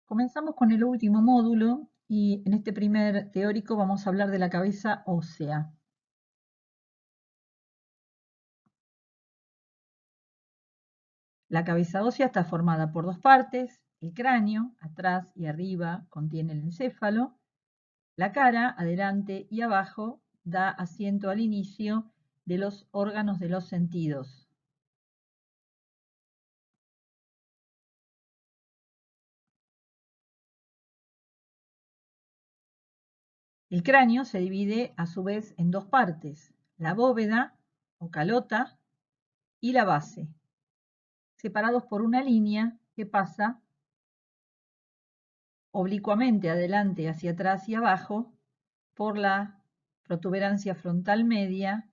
Comenzamos con el último módulo y en este primer teórico vamos a hablar de la cabeza ósea. La cabeza ósea está formada por dos partes. El cráneo, atrás y arriba, contiene el encéfalo. La cara, adelante y abajo, da asiento al inicio de los órganos de los sentidos. El cráneo se divide a su vez en dos partes, la bóveda o calota y la base, separados por una línea que pasa oblicuamente adelante, hacia atrás y abajo por la protuberancia frontal media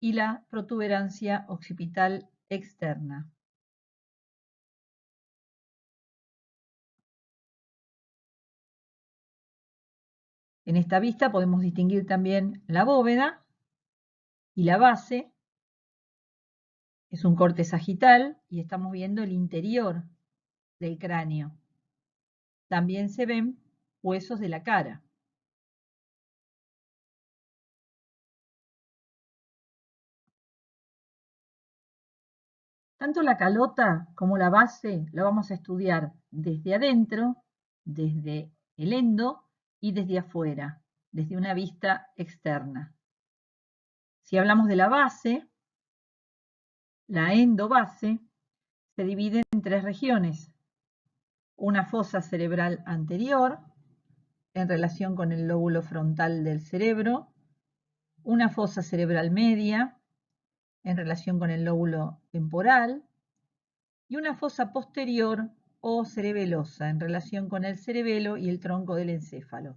y la protuberancia occipital externa. En esta vista podemos distinguir también la bóveda y la base. Es un corte sagital y estamos viendo el interior del cráneo. También se ven huesos de la cara. Tanto la calota como la base la vamos a estudiar desde adentro, desde el endo y desde afuera, desde una vista externa. Si hablamos de la base, la endobase se divide en tres regiones. Una fosa cerebral anterior, en relación con el lóbulo frontal del cerebro, una fosa cerebral media, en relación con el lóbulo temporal, y una fosa posterior o cerebelosa, en relación con el cerebelo y el tronco del encéfalo.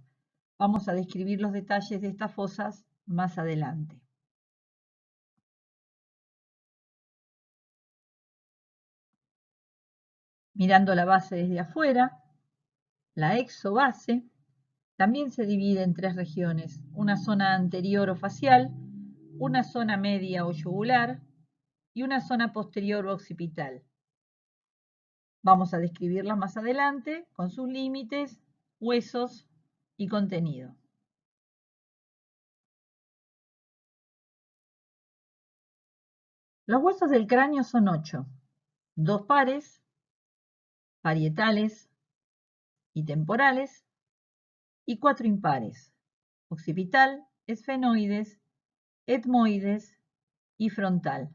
Vamos a describir los detalles de estas fosas más adelante. Mirando la base desde afuera, la exobase también se divide en tres regiones, una zona anterior o facial, una zona media o yugular y una zona posterior o occipital. Vamos a describirla más adelante con sus límites, huesos y contenido. Los huesos del cráneo son 8, 2 pares, parietales y temporales, y 4 impares, occipital, esfenoides, etmoides y frontal.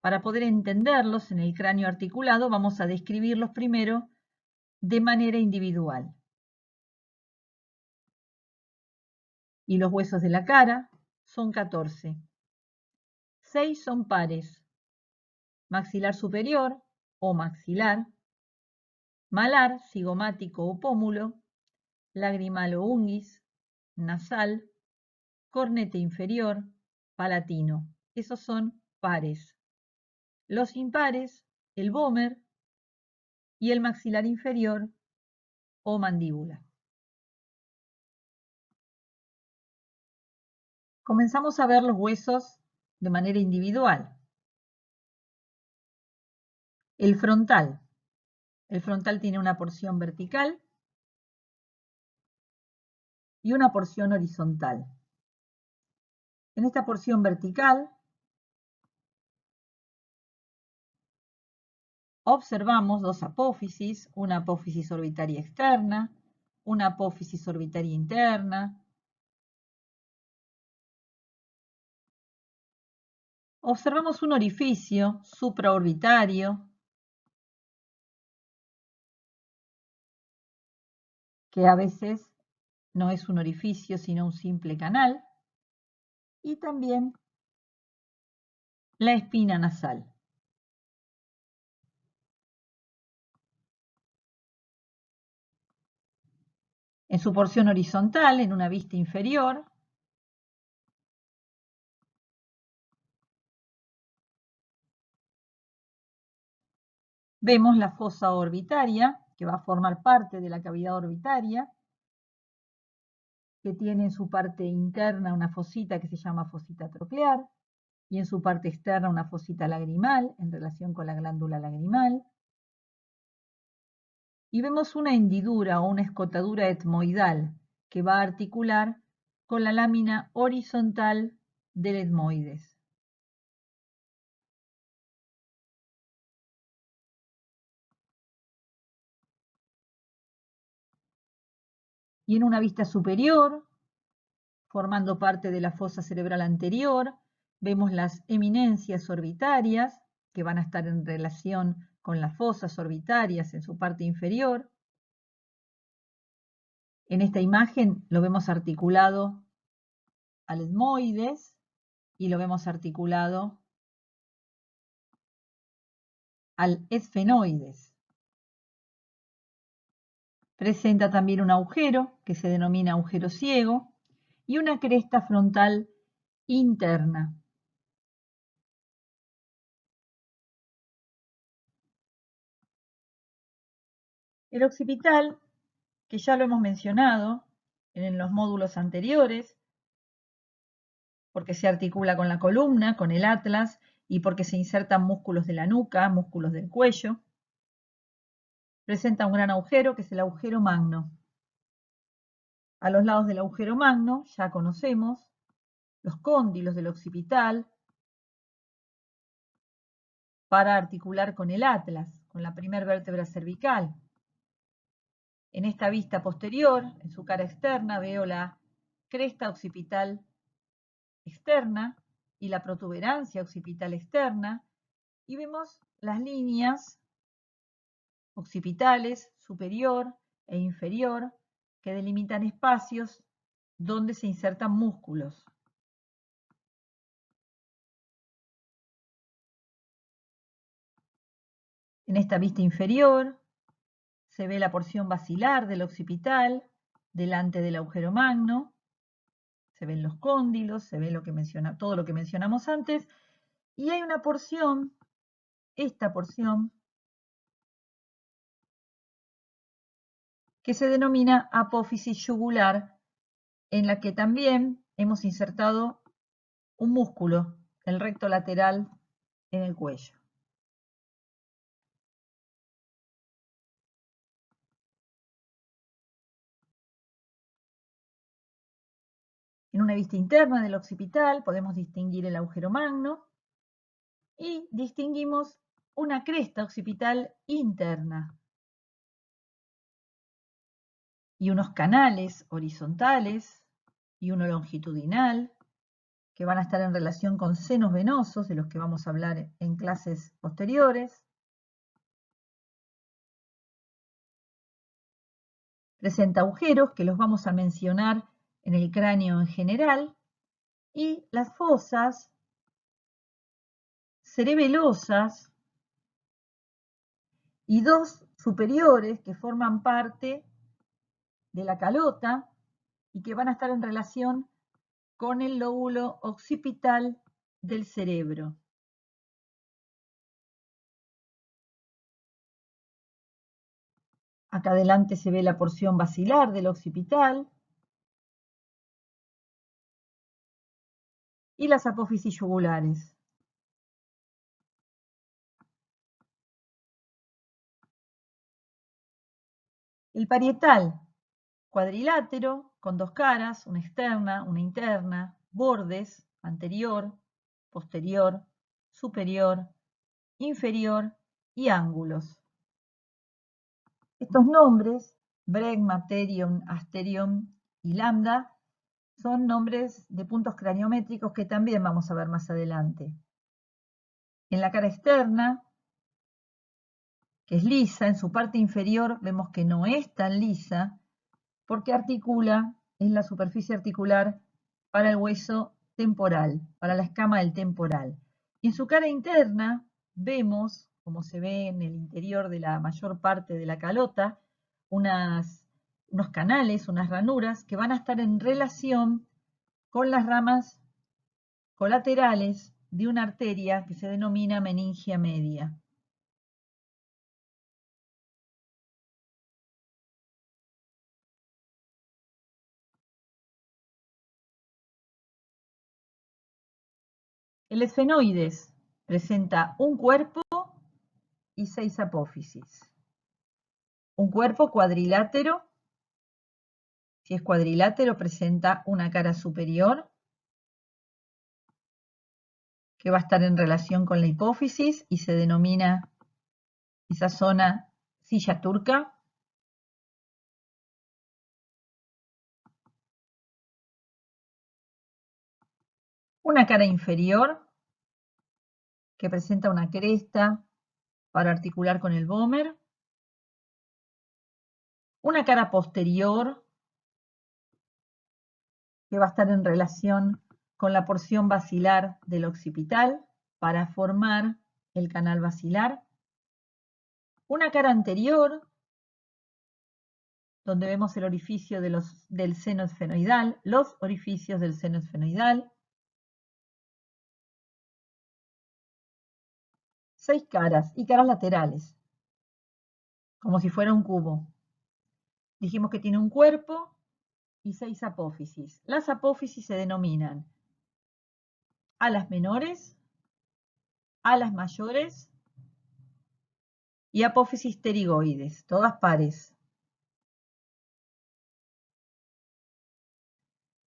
Para poder entenderlos en el cráneo articulado vamos a describirlos primero de manera individual. Y los huesos de la cara son 14. 6 son pares, maxilar superior o maxilar, malar, cigomático o pómulo, lagrimal o unguis, nasal, cornete inferior, palatino. Esos son pares. Los impares, el vómer y el maxilar inferior o mandíbula. Comenzamos a ver los huesos de manera individual. El frontal. El frontal tiene una porción vertical y una porción horizontal. En esta porción vertical observamos dos apófisis, una apófisis orbitaria externa, una apófisis orbitaria interna. Observamos un orificio supraorbitario que a veces no es un orificio sino un simple canal, y también la espina nasal. En su porción horizontal, en una vista inferior, vemos la fosa orbitaria, que va a formar parte de la cavidad orbitaria, que tiene en su parte interna una fosita que se llama fosita troclear, y en su parte externa una fosita lagrimal en relación con la glándula lagrimal. y vemos una hendidura o una escotadura etmoidal que va a articular con la lámina horizontal del etmoides. Y en una vista superior, formando parte de la fosa cerebral anterior, vemos las eminencias orbitarias, que van a estar en relación con las fosas orbitarias en su parte inferior. En esta imagen lo vemos articulado al etmoides y lo vemos articulado al esfenoides. Presenta también un agujero que se denomina agujero ciego y una cresta frontal interna. El occipital, que ya lo hemos mencionado en los módulos anteriores, porque se articula con la columna, con el atlas y porque se insertan músculos de la nuca, músculos del cuello. Presenta un gran agujero que es el agujero magno. A los lados del agujero magno ya conocemos los cóndilos del occipital para articular con el atlas, con la primera vértebra cervical. En esta vista posterior, en su cara externa, veo la cresta occipital externa y la protuberancia occipital externa y vemos las líneas occipitales superior e inferior que delimitan espacios donde se insertan músculos. En esta vista inferior se ve la porción basilar del occipital delante del agujero magno, se ven los cóndilos, se ve todo lo que mencionamos antes, y hay una porción, esta porción, que se denomina apófisis yugular, en la que también hemos insertado un músculo, el recto lateral, en el cuello. En una vista interna del occipital podemos distinguir el agujero magno y distinguimos una cresta occipital interna y unos canales horizontales y uno longitudinal que van a estar en relación con senos venosos, de los que vamos a hablar en clases posteriores. Presenta agujeros que los vamos a mencionar en el cráneo en general y las fosas cerebelosas y dos superiores que forman parte de la calota y que van a estar en relación con el lóbulo occipital del cerebro. Acá adelante se ve la porción basilar del occipital y las apófisis yugulares. El parietal, cuadrilátero, con dos caras, una externa, una interna, bordes, anterior, posterior, superior, inferior y ángulos. Estos nombres, bregma, terion, asterion y lambda, son nombres de puntos craniométricos que también vamos a ver más adelante. En la cara externa, que es lisa, en su parte inferior vemos que no es tan lisa porque articula, es la superficie articular para el hueso temporal, para la escama del temporal. Y en su cara interna vemos, como se ve en el interior de la mayor parte de la calota, unos canales, unas ranuras que van a estar en relación con las ramas colaterales de una arteria que se denomina meningia media. El esfenoides presenta un cuerpo y 6 apófisis. Un cuerpo cuadrilátero. Si es cuadrilátero, presenta una cara superior que va a estar en relación con la hipófisis y se denomina esa zona silla turca. Una cara inferior que presenta una cresta para articular con el vómer. Una cara posterior que va a estar en relación con la porción basilar del occipital para formar el canal basilar. Una cara anterior, donde vemos el orificio del seno esfenoidal, los orificios del seno esfenoidal. 6 caras y caras laterales, como si fuera un cubo. Dijimos que tiene un cuerpo y 6 apófisis. Las apófisis se denominan alas menores, alas mayores y apófisis pterigoides, todas pares.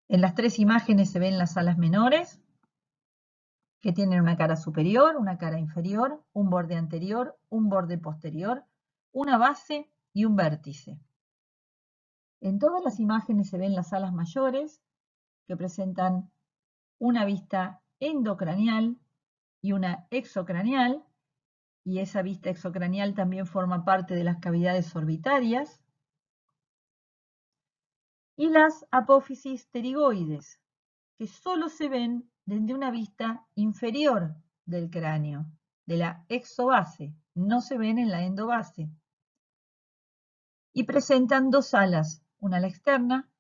En las 3 imágenes se ven las alas menores, que tienen una cara superior, una cara inferior, un borde anterior, un borde posterior, una base y un vértice. En todas las imágenes se ven las alas mayores, que presentan una vista endocranial y una exocranial, y esa vista exocranial también forma parte de las cavidades orbitarias. Y las apófisis pterigoides, que solo se ven desde una vista inferior del cráneo, de la exobase, no se ven en la endobase. Y presentan 2 alas, una ala externa,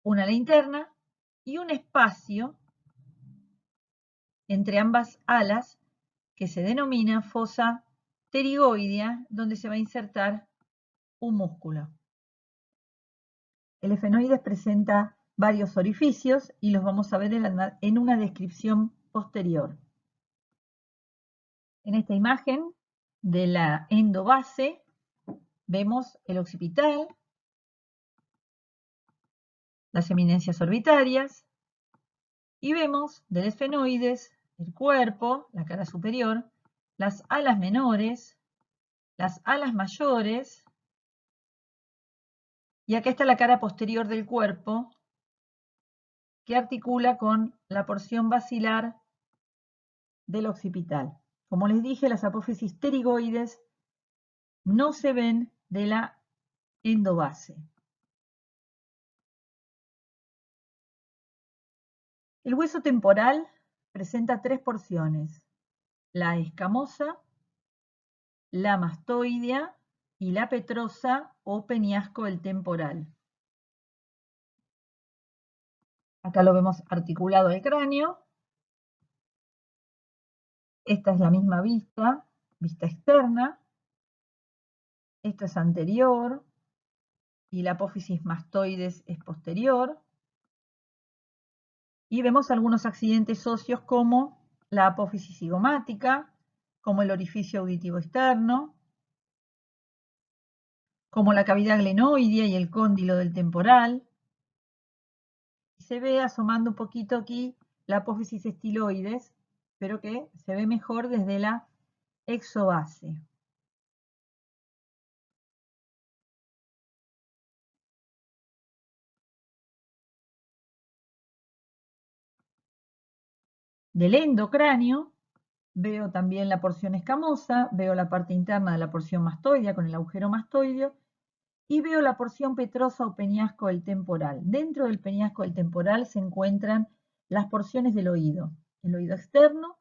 una ala interna y un espacio entre ambas alas que se denomina fosa pterigoidea, donde se va a insertar un músculo. El esfenoides presenta varios orificios y los vamos a ver en una descripción posterior. En esta imagen de la endobase vemos el occipital, las eminencias orbitarias y vemos del esfenoides el cuerpo, la cara superior, las alas menores, las alas mayores y acá está la cara posterior del cuerpo que articula con la porción basilar del occipital. Como les dije, las apófisis pterigoides no se ven de la endobase. El hueso temporal presenta 3 porciones: la escamosa, la mastoidea y la petrosa o peñasco del temporal. Acá lo vemos articulado al cráneo. Esta es la misma vista externa. Esto es anterior y la apófisis mastoides es posterior. Y vemos algunos accidentes óseos como la apófisis cigomática, como el orificio auditivo externo, como la cavidad glenoidea y el cóndilo del temporal. Se ve asomando un poquito aquí la apófisis estiloides, pero que se ve mejor desde la exobase. Del endocráneo veo también la porción escamosa, veo la parte interna de la porción mastoidea con el agujero mastoideo y veo la porción petrosa o peñasco del temporal. Dentro del peñasco del temporal se encuentran las porciones del oído: el oído externo,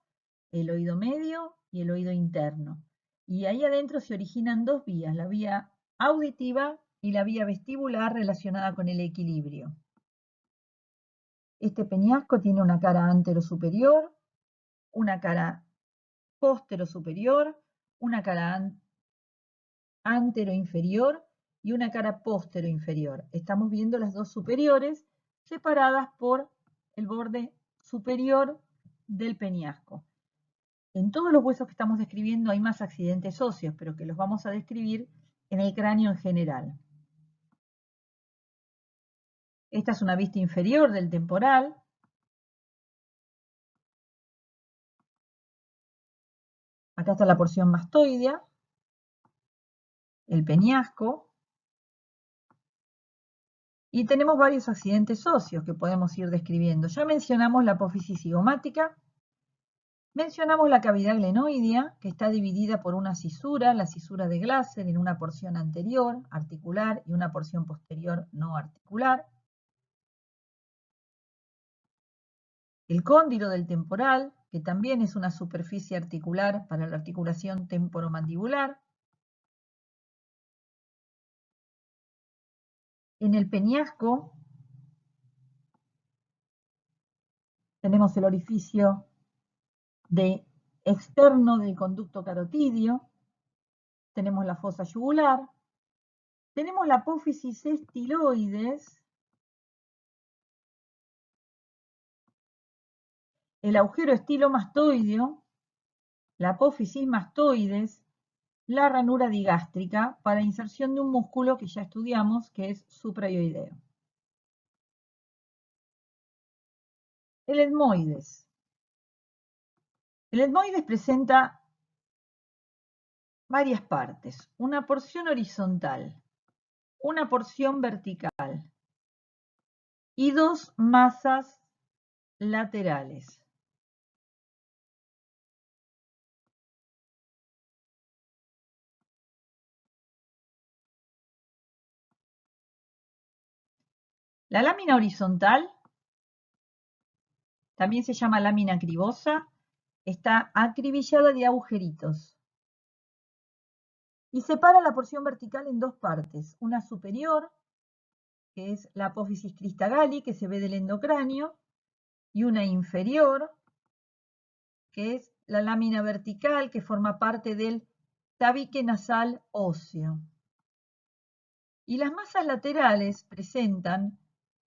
el oído medio y el oído interno. Y ahí adentro se originan 2 vías, la vía auditiva y la vía vestibular relacionada con el equilibrio. Este peñasco tiene una cara antero-superior, una cara postero-superior, una cara antero-inferior y una cara postero-inferior. Estamos viendo las 2 superiores separadas por el borde superior del peñasco. En todos los huesos que estamos describiendo hay más accidentes óseos, pero que los vamos a describir en el cráneo en general. Esta es una vista inferior del temporal. Acá está la porción mastoidea, el peñasco, y tenemos varios accidentes óseos que podemos ir describiendo. Ya mencionamos la apófisis cigomática, mencionamos la cavidad glenoidea, que está dividida por una cisura, la cisura de Glaser, en una porción anterior, articular, y una porción posterior no articular. El cóndilo del temporal, que también es una superficie articular para la articulación temporomandibular. En el peñasco tenemos el orificio externo del conducto carotidio, tenemos la fosa yugular, tenemos la apófisis estiloides, el agujero estilomastoideo, la apófisis mastoides, la ranura digástrica para inserción de un músculo que ya estudiamos, que es suprayoideo. El etmoides. El etmoides presenta varias partes, una porción horizontal, una porción vertical y dos masas laterales. La lámina horizontal, también se llama lámina cribosa, está acribillada de agujeritos y separa la porción vertical en dos partes, una superior, que es la apófisis cristagalli, que se ve del endocráneo, y una inferior, que es la lámina vertical, que forma parte del tabique nasal óseo. Y las masas laterales presentan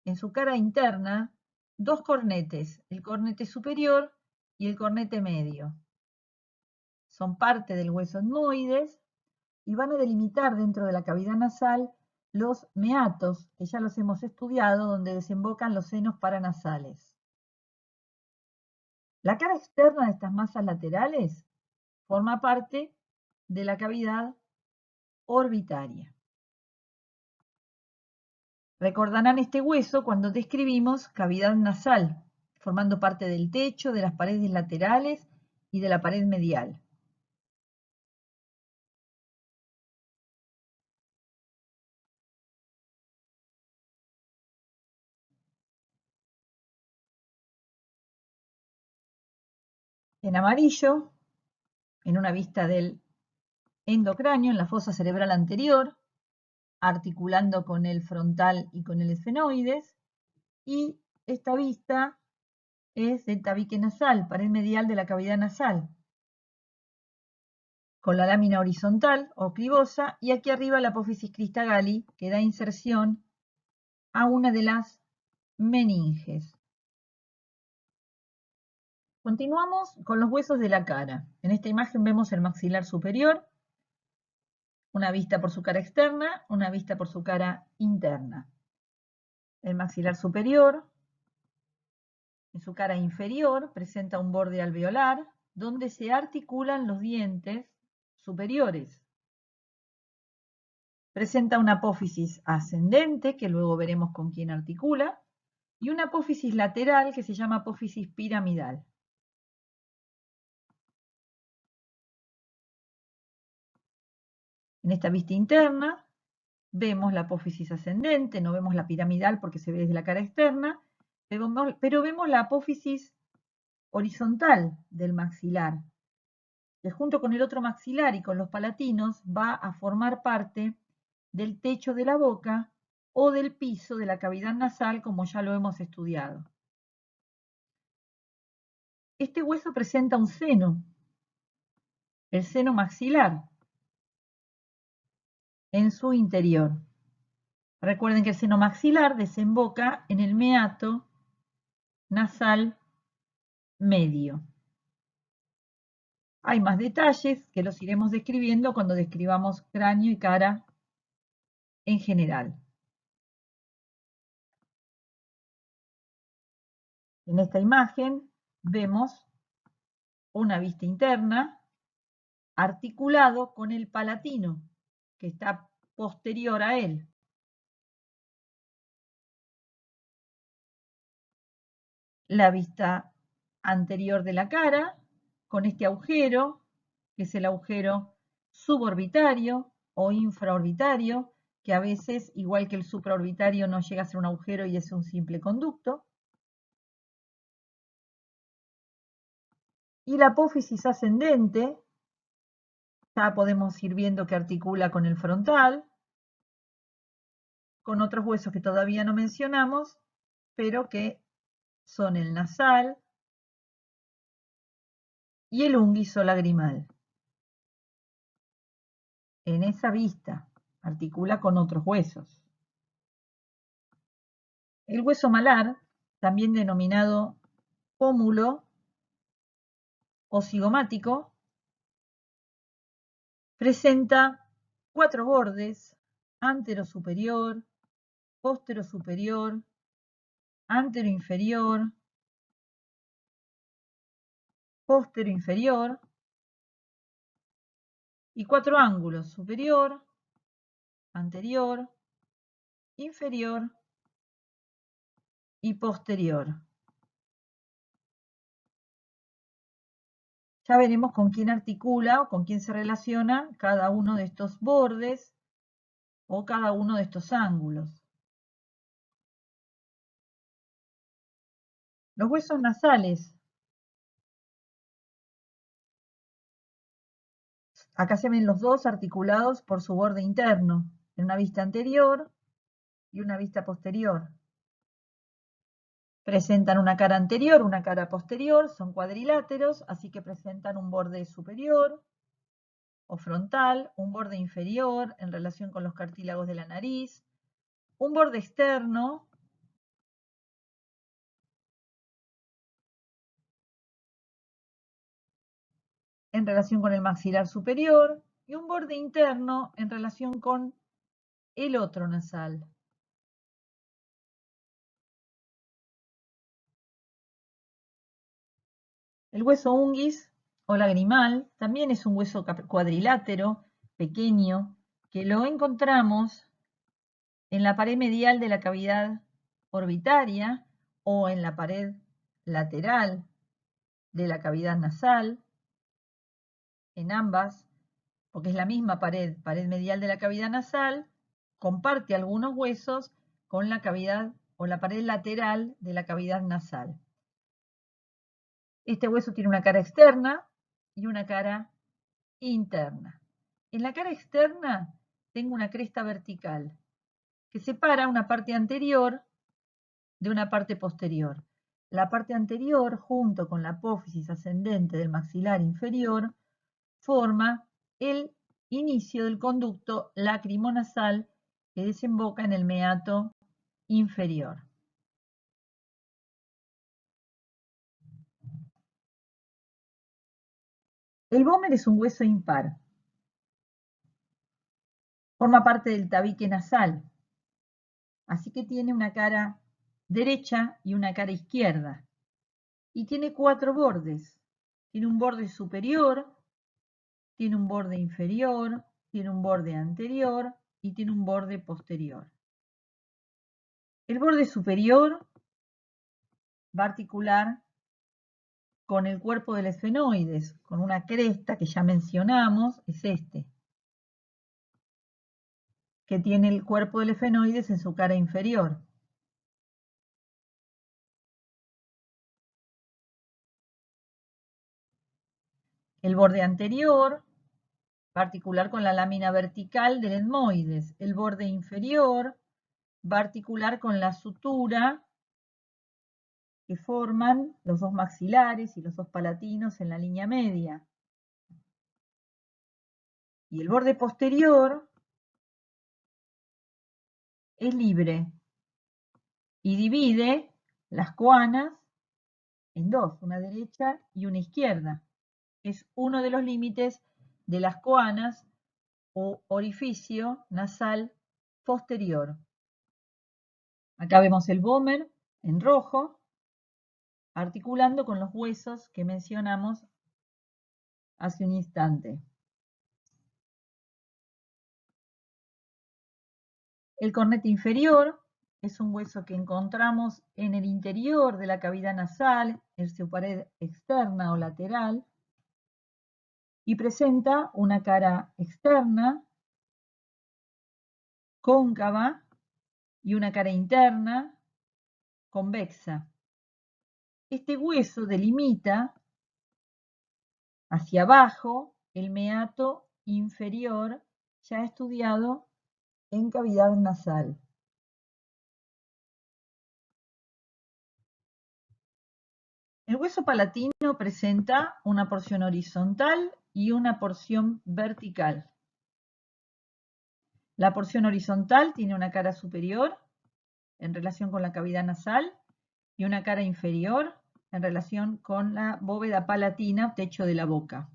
en su cara interna dos cornetes, el cornete superior y el cornete medio. Son parte del hueso etmoides y van a delimitar dentro de la cavidad nasal los meatos, que ya los hemos estudiado, donde desembocan los senos paranasales. La cara externa de estas masas laterales forma parte de la cavidad orbitaria. Recordarán este hueso cuando describimos cavidad nasal, formando parte del techo, de las paredes laterales y de la pared medial. En amarillo, en una vista del endocráneo, en la fosa cerebral anterior, articulando con el frontal y con el esfenoides, y esta vista es del tabique nasal, pared medial de la cavidad nasal, con la lámina horizontal o clivosa, y aquí arriba la apófisis cristagalli, que da inserción a una de las meninges. Continuamos con los huesos de la cara. En esta imagen vemos el maxilar superior, una vista por su cara externa, una vista por su cara interna. El maxilar superior, en su cara inferior, presenta un borde alveolar donde se articulan los dientes superiores. Presenta una apófisis ascendente, que luego veremos con quién articula, y una apófisis lateral que se llama apófisis piramidal. En esta vista interna vemos la apófisis ascendente, no vemos la piramidal porque se ve desde la cara externa, pero vemos la apófisis horizontal del maxilar, que junto con el otro maxilar y con los palatinos va a formar parte del techo de la boca o del piso de la cavidad nasal, como ya lo hemos estudiado. Este hueso presenta un seno, el seno maxilar, en su interior. Recuerden que el seno maxilar desemboca en el meato nasal medio. Hay más detalles que los iremos describiendo cuando describamos cráneo y cara en general. En esta imagen vemos una vista interna articulado con el palatino, que está posterior a él. La vista anterior de la cara, con este agujero, que es el agujero suborbitario o infraorbitario, que a veces, igual que el supraorbitario, no llega a ser un agujero y es un simple conducto. Y la apófisis ascendente, ya podemos ir viendo que articula con el frontal, con otros huesos que todavía no mencionamos, pero que son el nasal y el ungüiso lagrimal. En esa vista articula con otros huesos. El hueso malar, también denominado pómulo o cigomático, presenta 4 bordes: antero superior, póstero superior, antero inferior, póstero inferior, y 4 ángulos: superior, anterior, inferior y posterior. Ya veremos con quién articula o con quién se relaciona cada uno de estos bordes o cada uno de estos ángulos. Los huesos nasales. Acá se ven los dos articulados por su borde interno, en una vista anterior y una vista posterior. Presentan una cara anterior, una cara posterior, son cuadriláteros, así que presentan un borde superior o frontal, un borde inferior en relación con los cartílagos de la nariz, un borde externo en relación con el maxilar superior y un borde interno en relación con el otro nasal. El hueso unguis o lagrimal también es un hueso cuadrilátero, pequeño, que lo encontramos en la pared medial de la cavidad orbitaria o en la pared lateral de la cavidad nasal, en ambas, porque es la misma pared, pared medial de la cavidad nasal, comparte algunos huesos con la cavidad o la pared lateral de la cavidad nasal. Este hueso tiene una cara externa y una cara interna. En la cara externa tengo una cresta vertical que separa una parte anterior de una parte posterior. La parte anterior, junto con la apófisis ascendente del maxilar inferior, forma el inicio del conducto lacrimonasal que desemboca en el meato inferior. El vómer es un hueso impar. Forma parte del tabique nasal, así que tiene una cara derecha y una cara izquierda. Y tiene 4 bordes. Tiene un borde superior, tiene un borde inferior, tiene un borde anterior y tiene un borde posterior. El borde superior va a articular con el cuerpo del esfenoides, con una cresta que ya mencionamos, es este, que tiene el cuerpo del esfenoides en su cara inferior. El borde anterior va a articular con la lámina vertical del etmoides. El borde inferior va a articular con la sutura que forman los dos maxilares y los dos palatinos en la línea media. Y el borde posterior es libre y divide las coanas en dos, una derecha y una izquierda. es uno de los límites de las coanas o orificio nasal posterior. Acá vemos el vómer en rojo, articulando con los huesos que mencionamos hace un instante. El cornete inferior es un hueso que encontramos en el interior de la cavidad nasal, en su pared externa o lateral, y presenta una cara externa, cóncava, y una cara interna, convexa. Este hueso delimita hacia abajo el meato inferior, ya estudiado en cavidad nasal. El hueso palatino presenta una porción horizontal y una porción vertical. La porción horizontal tiene una cara superior en relación con la cavidad nasal y una cara inferior en relación con la bóveda palatina, techo de la boca.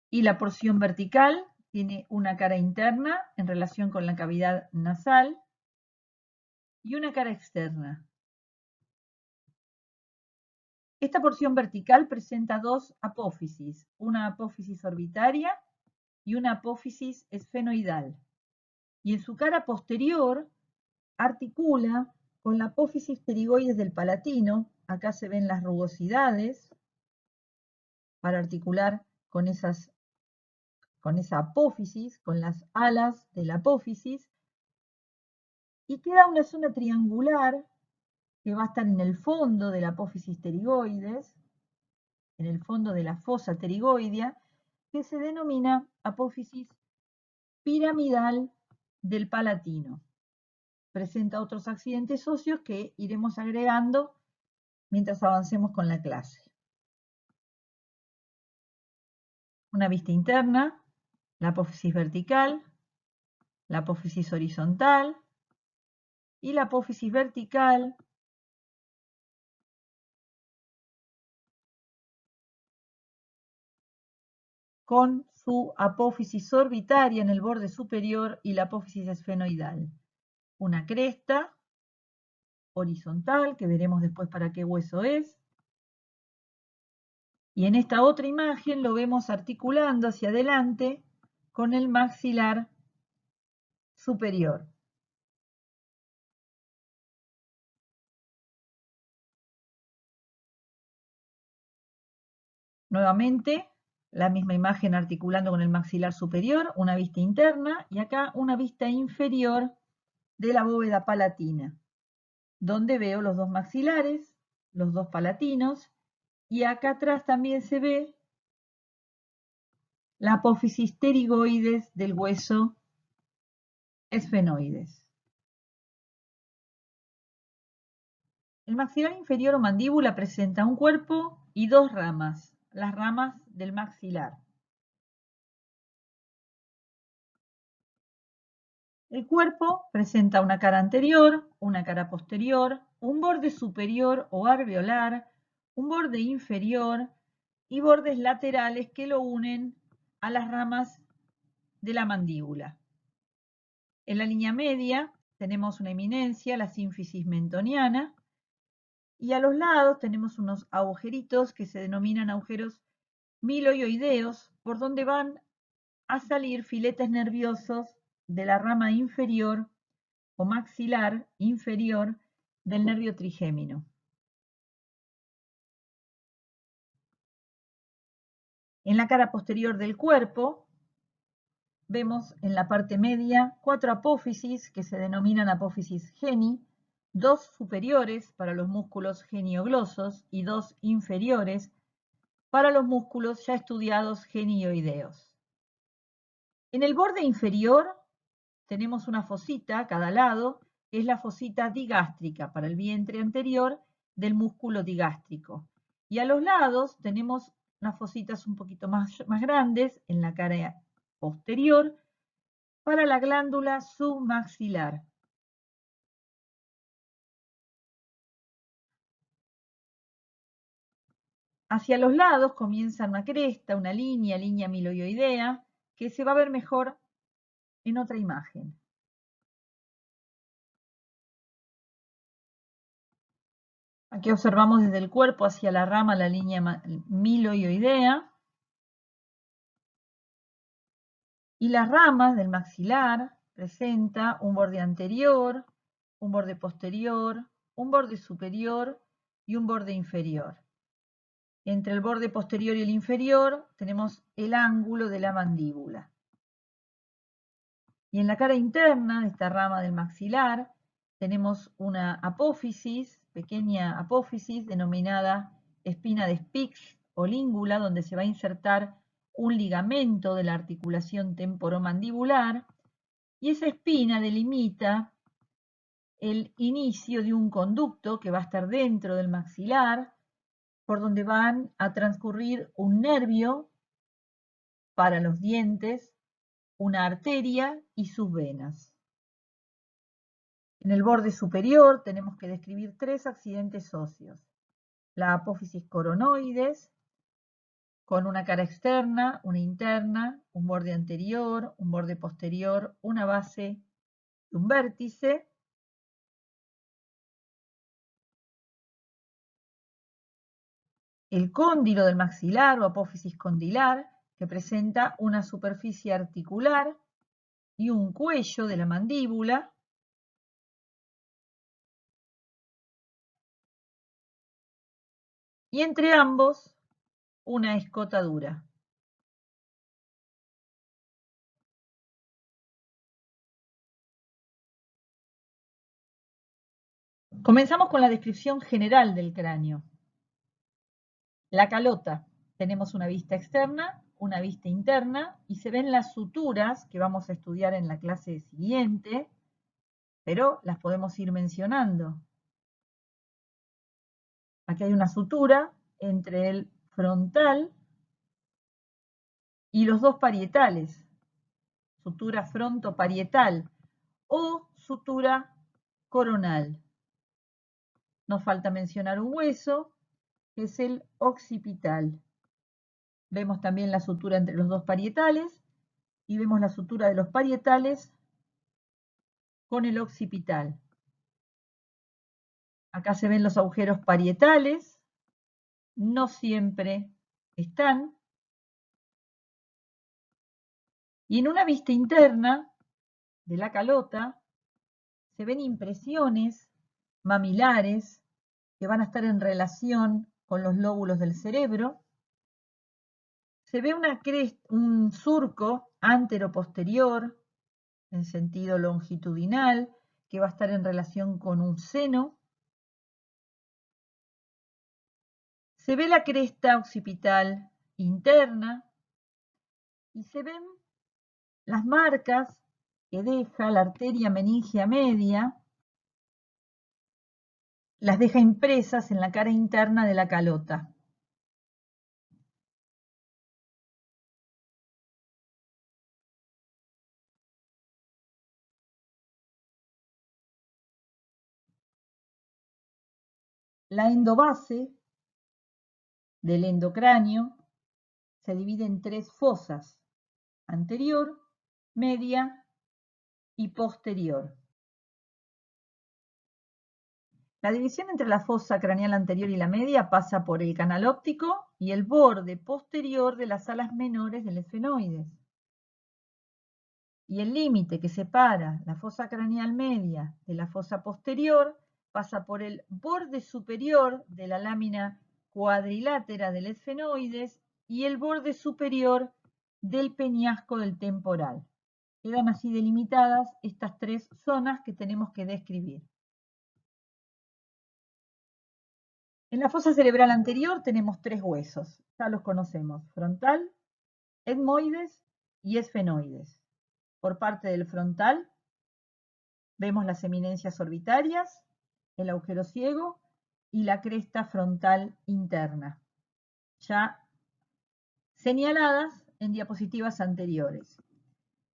Y la porción vertical tiene una cara interna en relación con la cavidad nasal y una cara externa. Esta porción vertical presenta dos apófisis, una apófisis orbitaria y una apófisis esfenoidal. Y en su cara posterior articula con la apófisis pterigoides del palatino. Acá se ven las rugosidades para articular con esa apófisis, con las alas de la apófisis. Y queda una zona triangular que va a estar en el fondo de la apófisis pterigoides, en el fondo de la fosa pterigoidea, que se denomina apófisis piramidal del palatino. Presenta otros accidentes óseos que iremos agregando mientras avancemos con la clase. Una vista interna, la apófisis vertical, la apófisis horizontal y la apófisis vertical con su apófisis orbitaria en el borde superior y la apófisis esfenoidal. Una cresta horizontal, que veremos después para qué hueso es. Y en esta otra imagen lo vemos articulando hacia adelante con el maxilar superior. Nuevamente, la misma imagen articulando con el maxilar superior, una vista interna, y acá una vista inferior de la bóveda palatina, donde veo los dos maxilares, los dos palatinos, y acá atrás también se ve la apófisis pterigoides del hueso esfenoides. El maxilar inferior o mandíbula presenta un cuerpo y dos ramas, las ramas del maxilar. El cuerpo presenta una cara anterior, una cara posterior, un borde superior o alveolar, un borde inferior y bordes laterales que lo unen a las ramas de la mandíbula. En la línea media tenemos una eminencia, la sínfisis mentoniana, y a los lados tenemos unos agujeritos que se denominan agujeros miloioideos, por donde van a salir filetes nerviosos de la rama inferior o maxilar inferior del nervio trigémino. En la cara posterior del cuerpo vemos en la parte media 4 apófisis que se denominan apófisis geni, 2 superiores para los músculos genioglosos y 2 inferiores para los músculos ya estudiados genioideos. En el borde inferior tenemos una fosita a cada lado, que es la fosita digástrica para el vientre anterior del músculo digástrico. Y a los lados tenemos unas fositas un poquito más grandes en la cara posterior para la glándula submaxilar. Hacia los lados comienza una cresta, una línea miloioidea, que se va a ver mejor en otra imagen. Aquí observamos desde el cuerpo hacia la rama la línea miloioidea. Y las ramas del maxilar presenta un borde anterior, un borde posterior, un borde superior y un borde inferior. Entre el borde posterior y el inferior tenemos el ángulo de la mandíbula. Y en la cara interna de esta rama del maxilar tenemos una apófisis, pequeña apófisis denominada espina de Spix o língula, donde se va a insertar un ligamento de la articulación temporomandibular, y esa espina delimita el inicio de un conducto que va a estar dentro del maxilar, por donde van a transcurrir un nervio para los dientes, una arteria y sus venas. En el borde superior tenemos que describir tres accidentes óseos. La apófisis coronoides, con una cara externa, una interna, un borde anterior, un borde posterior, una base y un vértice. El cóndilo del maxilar o apófisis condilar, que presenta una superficie articular y un cuello de la mandíbula. Y entre ambos, una escotadura. Comenzamos con la descripción general del cráneo. La calota. Tenemos una vista externa, una vista interna, y se ven las suturas que vamos a estudiar en la clase siguiente, pero las podemos ir mencionando. Aquí hay una sutura entre el frontal y los dos parietales, sutura frontoparietal o sutura coronal. Nos falta mencionar un hueso, que es el occipital. Vemos también la sutura entre los dos parietales y vemos la sutura de los parietales con el occipital. Acá se ven los agujeros parietales, no siempre están. Y en una vista interna de la calota se ven impresiones mamilares que van a estar en relación con los lóbulos del cerebro. Se ve un surco antero-posterior en sentido longitudinal que va a estar en relación con un seno. Se ve la cresta occipital interna y se ven las marcas que deja la arteria meningia media, las deja impresas en la cara interna de la calota. La endobase del endocráneo se divide en tres fosas: anterior, media y posterior. La división entre la fosa craneal anterior y la media pasa por el canal óptico y el borde posterior de las alas menores del esfenoides. Y el límite que separa la fosa craneal media de la fosa posterior pasa por el borde superior de la lámina cuadrilátera del esfenoides y el borde superior del peñasco del temporal. Quedan así delimitadas estas tres zonas que tenemos que describir. En la fosa cerebral anterior tenemos tres huesos, ya los conocemos: frontal, etmoides y esfenoides. Por parte del frontal vemos las eminencias orbitarias, el agujero ciego y la cresta frontal interna, ya señaladas en diapositivas anteriores.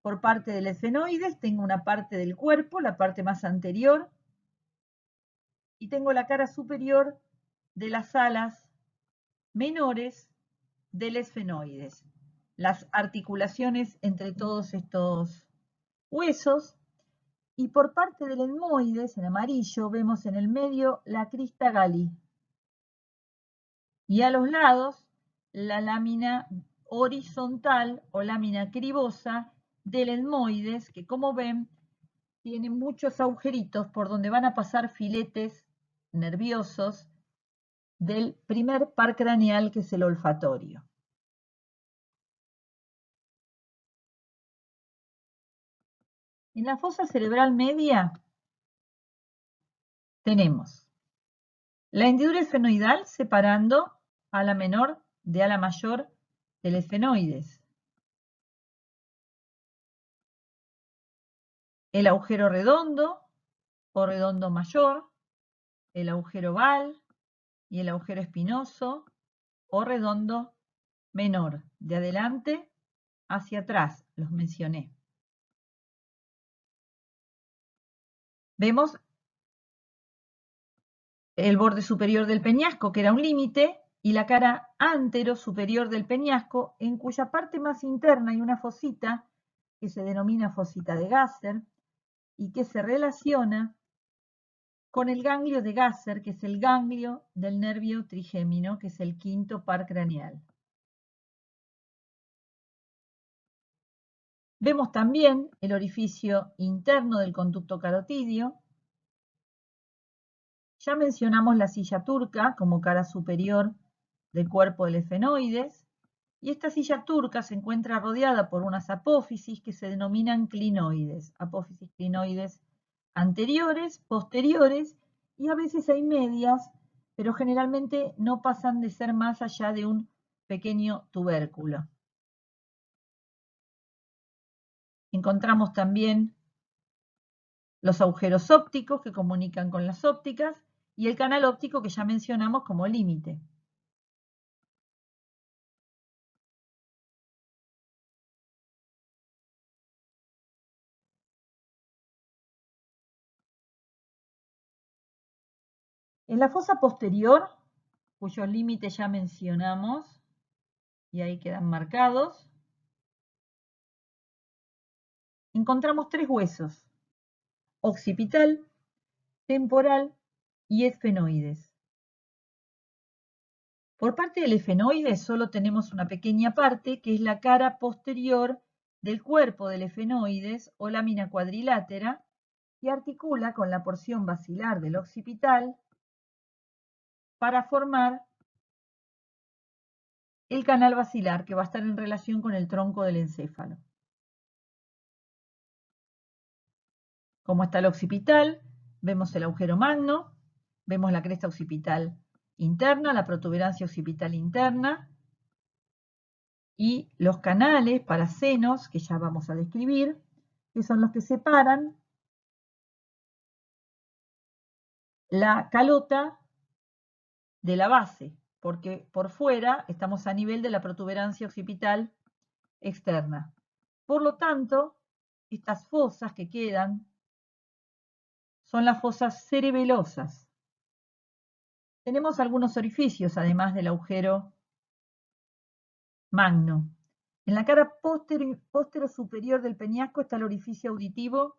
Por parte del esfenoides tengo una parte del cuerpo, la parte más anterior, y tengo la cara superior de las alas menores del esfenoides. Las articulaciones entre todos estos huesos. Y por parte del etmoides, en amarillo, vemos en el medio la crista Galli. Y a los lados, la lámina horizontal o lámina cribosa del etmoides, que como ven, tiene muchos agujeritos por donde van a pasar filetes nerviosos del primer par craneal, que es el olfatorio. En la fosa cerebral media tenemos la hendidura esfenoidal separando ala menor de ala mayor del esfenoides. El agujero redondo o redondo mayor, el agujero oval y el agujero espinoso o redondo menor. De adelante hacia atrás los mencioné. Vemos el borde superior del peñasco, que era un límite, y la cara antero superior del peñasco, en cuya parte más interna hay una fosita que se denomina fosita de Gasser y que se relaciona con el ganglio de Gasser, que es el ganglio del nervio trigémino, que es el quinto par craneal. Vemos también el orificio interno del conducto carotidio. Ya mencionamos la silla turca como cara superior del cuerpo del esfenoides. Y esta silla turca se encuentra rodeada por unas apófisis que se denominan clinoides. Apófisis clinoides anteriores, posteriores, y a veces hay medias, pero generalmente no pasan de ser más allá de un pequeño tubérculo. Encontramos también los agujeros ópticos que comunican con las ópticas y el canal óptico que ya mencionamos como límite. En la fosa posterior, cuyos límites ya mencionamos, y ahí quedan marcados, encontramos tres huesos: occipital, temporal y esfenoides. Por parte del esfenoides solo tenemos una pequeña parte, que es la cara posterior del cuerpo del esfenoides o lámina cuadrilátera, que articula con la porción basilar del occipital para formar el canal basilar, que va a estar en relación con el tronco del encéfalo. Como está el occipital, vemos el agujero magno, vemos la cresta occipital interna, la protuberancia occipital interna y los canales para senos, que ya vamos a describir, que son los que separan la calota de la base, porque por fuera estamos a nivel de la protuberancia occipital externa. Por lo tanto, estas fosas que quedan son las fosas cerebelosas. Tenemos algunos orificios, además del agujero magno. En la cara póstero superior del peñasco está el orificio auditivo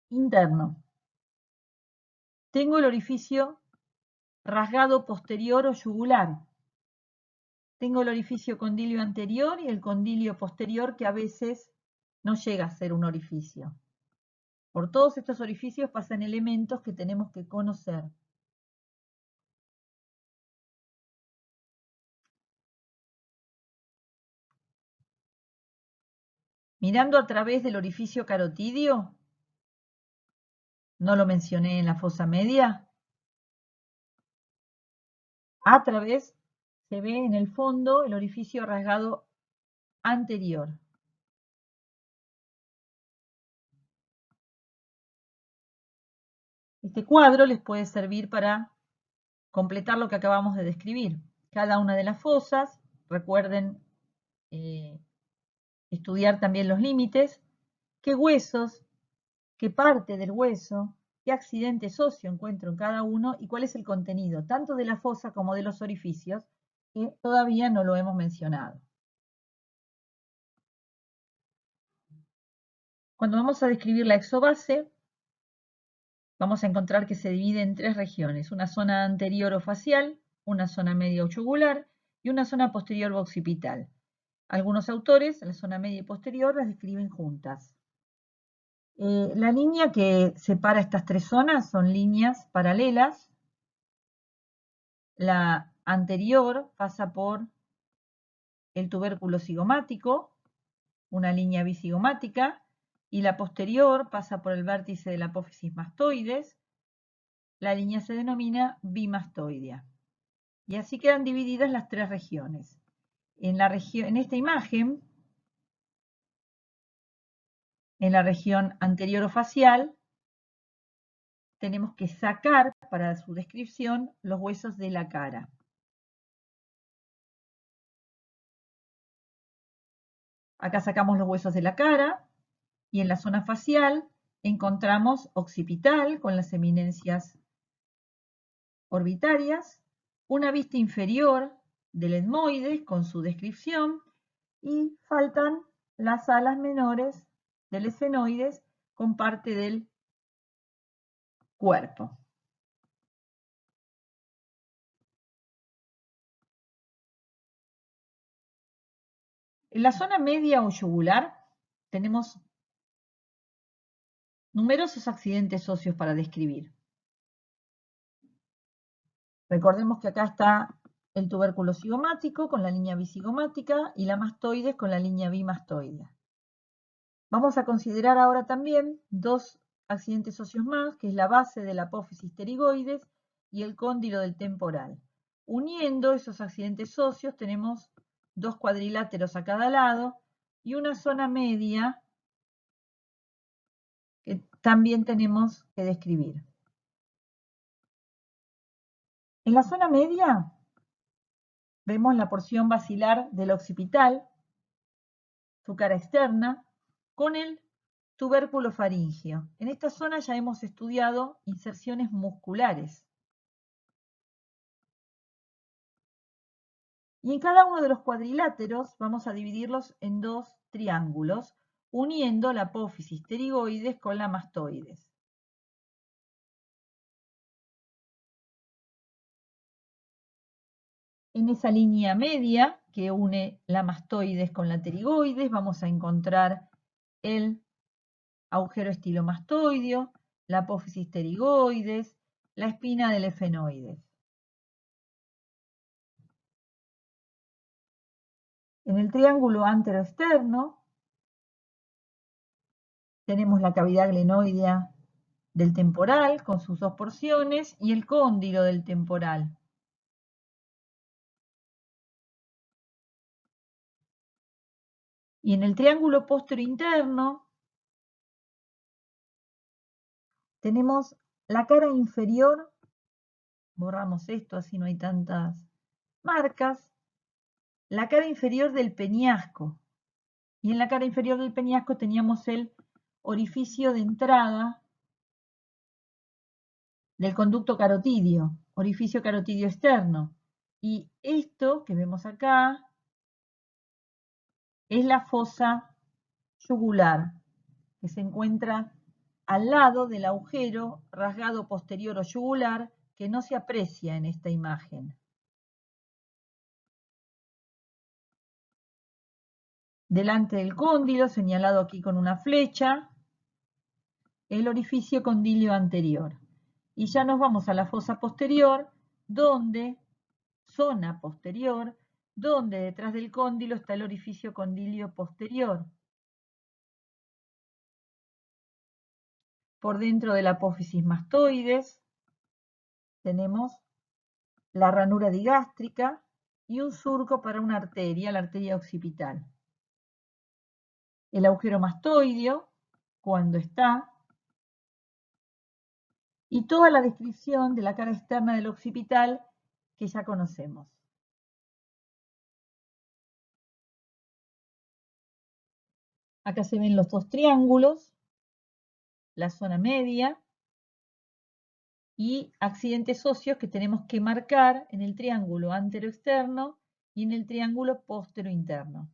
interno. Tengo el orificio rasgado posterior o yugular. Tengo el orificio condilio anterior y el condilio posterior, que a veces no llega a ser un orificio. Por todos estos orificios pasan elementos que tenemos que conocer. Mirando a través del orificio carotidio, no lo mencioné en la fosa media, a través se ve en el fondo el orificio rasgado anterior. Este cuadro les puede servir para completar lo que acabamos de describir. Cada una de las fosas, recuerden estudiar también los límites, qué huesos, qué parte del hueso, qué accidente óseo encuentro en cada uno y cuál es el contenido, tanto de la fosa como de los orificios, que todavía no lo hemos mencionado. Cuando vamos a describir la exobase, vamos a encontrar que se divide en tres regiones, una zona anterior o facial, una zona media o yugular y una zona posterior o occipital. Algunos autores, la zona media y posterior, las describen juntas. La línea que separa estas tres zonas son líneas paralelas. La anterior pasa por el tubérculo cigomático, una línea bicigomática, y la posterior pasa por el vértice de la apófisis mastoides. La línea se denomina bimastoidea. Y así quedan divididas las tres regiones. En esta imagen, en la región anterior-facial, tenemos que sacar, para su descripción, los huesos de la cara. Acá sacamos los huesos de la cara y en la zona facial encontramos occipital con las eminencias orbitarias, una vista inferior del etmoides con su descripción y faltan las alas menores del esfenoides con parte del cuerpo. En la zona media o yugular tenemos numerosos accidentes óseos para describir. Recordemos que acá está el tubérculo cigomático con la línea bicigomática y la mastoides con la línea bimastoidea. Vamos a considerar ahora también dos accidentes óseos más, que es la base de la apófisis pterigoides y el cóndilo del temporal. Uniendo esos accidentes óseos tenemos dos cuadriláteros a cada lado y una zona media que también tenemos que describir. En la zona media vemos la porción basilar del occipital, su cara externa, con el tubérculo faríngeo. En esta zona ya hemos estudiado inserciones musculares. Y en cada uno de los cuadriláteros vamos a dividirlos en dos triángulos, uniendo la apófisis pterigoides con la mastoides. En esa línea media que une la mastoides con la pterigoides vamos a encontrar el agujero estilomastoideo, la apófisis pterigoides, la espina del efenoides. En el triángulo anteroexterno tenemos la cavidad glenoidea del temporal con sus dos porciones y el cóndilo del temporal. Y en el triángulo posterointerno tenemos la cara inferior, borramos esto así no hay tantas marcas, la cara inferior del peñasco. Y en la cara inferior del peñasco teníamos el orificio de entrada del conducto carotidio, orificio carotidio externo. Y esto que vemos acá es la fosa yugular, que se encuentra al lado del agujero rasgado posterior o yugular que no se aprecia en esta imagen. Delante del cóndilo, señalado aquí con una flecha, el orificio condilio anterior. Y ya nos vamos a la fosa posterior, zona posterior, donde detrás del cóndilo está el orificio condilio posterior. Por dentro de la apófisis mastoides tenemos la ranura digástrica y un surco para una arteria, la arteria occipital. El agujero mastoideo, cuando está, y toda la descripción de la cara externa del occipital que ya conocemos. Acá se ven los dos triángulos, la zona media y accidentes óseos que tenemos que marcar en el triángulo anteroexterno y en el triángulo póstero interno.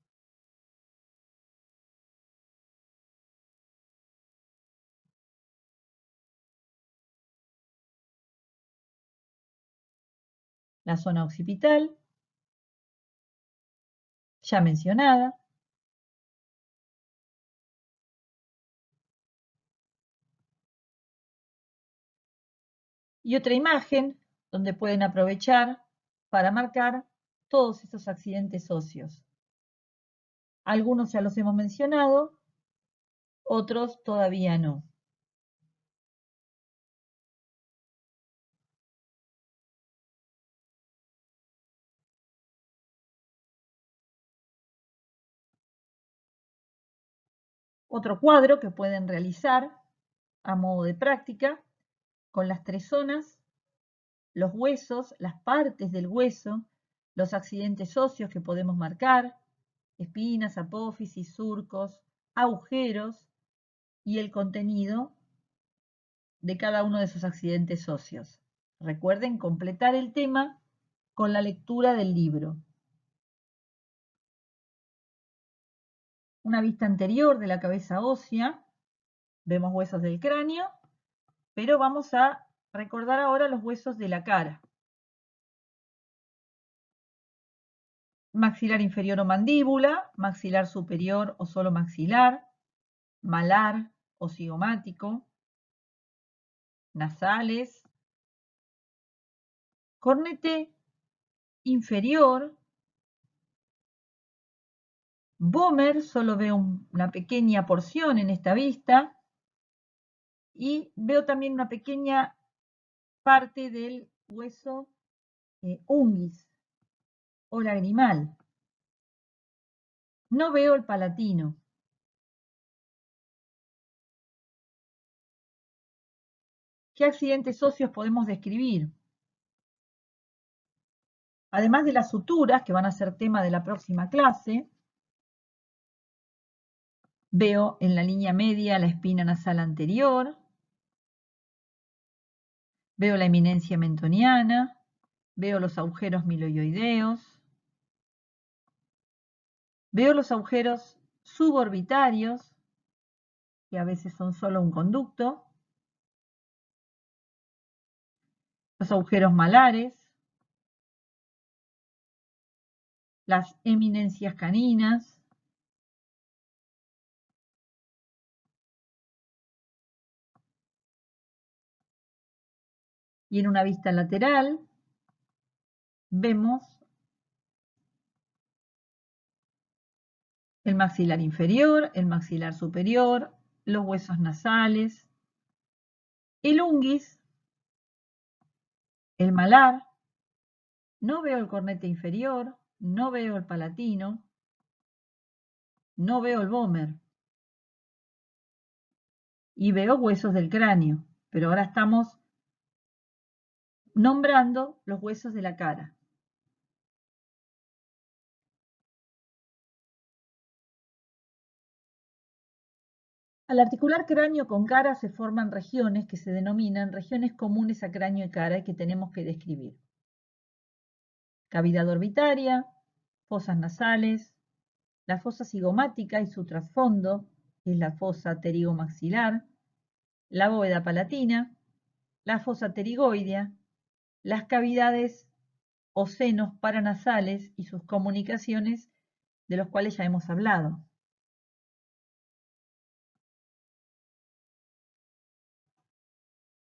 La zona occipital, ya mencionada. Y otra imagen donde pueden aprovechar para marcar todos estos accidentes óseos. Algunos ya los hemos mencionado, otros todavía no. Otro cuadro que pueden realizar a modo de práctica con las tres zonas, los huesos, las partes del hueso, los accidentes óseos que podemos marcar, espinas, apófisis, surcos, agujeros y el contenido de cada uno de esos accidentes óseos. Recuerden completar el tema con la lectura del libro. Una vista anterior de la cabeza ósea, vemos huesos del cráneo, pero vamos a recordar ahora los huesos de la cara. Maxilar inferior o mandíbula, maxilar superior o solo maxilar, malar o cigomático, nasales, cornete inferior, Vomer, solo veo una pequeña porción en esta vista, y veo también una pequeña parte del hueso unguis o lagrimal. No veo el palatino. ¿Qué accidentes óseos podemos describir? Además de las suturas, que van a ser tema de la próxima clase, veo en la línea media la espina nasal anterior, veo la eminencia mentoniana, veo los agujeros miloioideos, veo los agujeros suborbitarios, que a veces son solo un conducto, los agujeros malares, las eminencias caninas, y en una vista lateral vemos el maxilar inferior, el maxilar superior, los huesos nasales, el unguis, el malar, no veo el cornete inferior, no veo el palatino, no veo el vomer y veo huesos del cráneo, pero ahora estamos nombrando los huesos de la cara. Al articular cráneo con cara se forman regiones que se denominan regiones comunes a cráneo y cara y que tenemos que describir. Cavidad orbitaria, fosas nasales, la fosa cigomática y su trasfondo, que es la fosa pterigomaxilar, la bóveda palatina, la fosa pterigoidea, las cavidades o senos paranasales y sus comunicaciones, de los cuales ya hemos hablado.